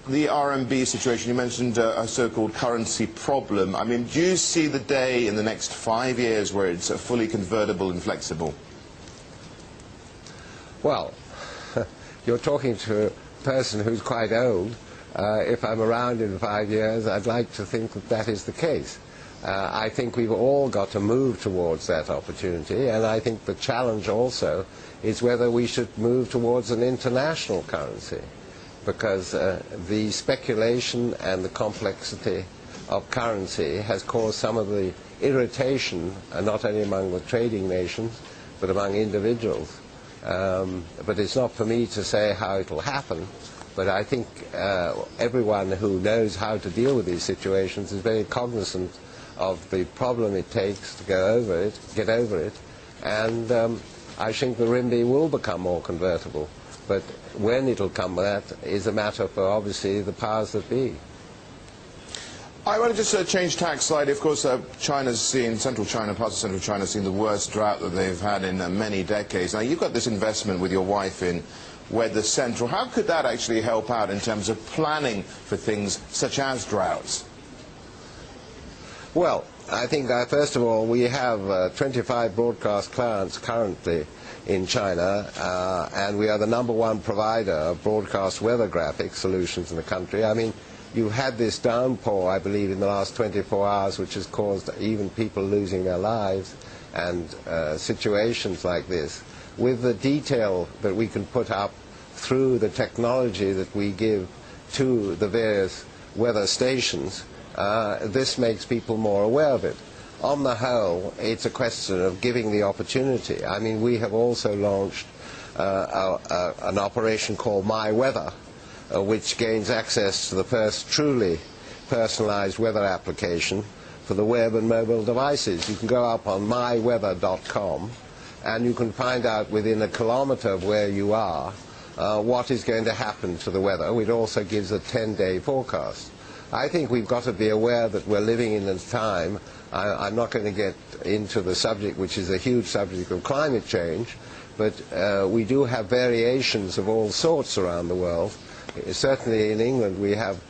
the RMB situation, you mentioned a so-called currency problem. I mean, do you see the day in the next 5 years where it's fully convertible and flexible? Well, you're talking to a person who's quite old. If I'm around in 5 years, I'd like to think that that is the case. I think we've all got to move towards that opportunity, and I think the challenge also is whether we should move towards an international currency, because the speculation and the complexity of currency has caused some of the irritation, not only among the trading nations, but among individuals. But it's not for me to say how it will happen, but I think everyone who knows how to deal with these situations is very cognizant of the problem it takes to get over it, and I think the RMB will become more convertible. But when it'll come, that is a matter for, obviously, the powers that be. I want to just change tack slightly. Of course, China's seen, central China, parts of central China, seen the worst drought that they've had in many decades. Now, you've got this investment with your wife in Weather Central. How could that actually help out in terms of planning for things such as droughts? Well, I think that, first of all, we have 25 broadcast clients currently in China, and we are the #1 provider of broadcast weather graphic solutions in the country. I mean, you had this downpour, I believe, in the last 24 hours, which has caused even people losing their lives, and situations like this. With the detail that we can put up through the technology that we give to the various weather stations, this makes people more aware of it. On the whole, it's a question of giving the opportunity. I mean, we have also launched an operation called My Weather, which gains access to the first truly personalized weather application for the web and mobile devices. You can go up on myweather.com and you can find out within a kilometer of where you are what is going to happen to the weather. It also gives a 10-day forecast. I think we've got to be aware that we're living in a time, I'm not going to get into the subject, which is a huge subject of climate change, but we do have variations of all sorts around the world. Certainly in England we have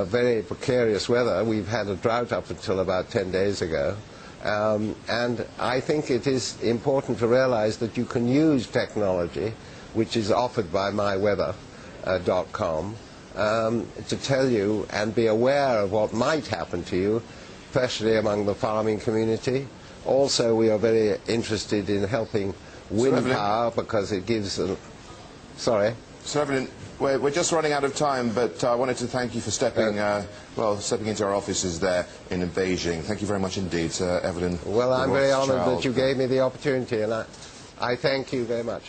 very precarious weather. We've had a drought up until about 10 days ago. And I think it is important to realize that you can use technology, which is offered by myweather.com, to tell you and be aware of what might happen to you, especially among the farming community. Also, we are very interested in helping wind power because it gives... Sorry? Sir Evelyn, we're just running out of time, but I wanted to thank you for stepping into our offices there in Beijing. Thank you very much indeed, Sir Evelyn. Well, I'm very honoured that you gave me the opportunity, and I thank you very much.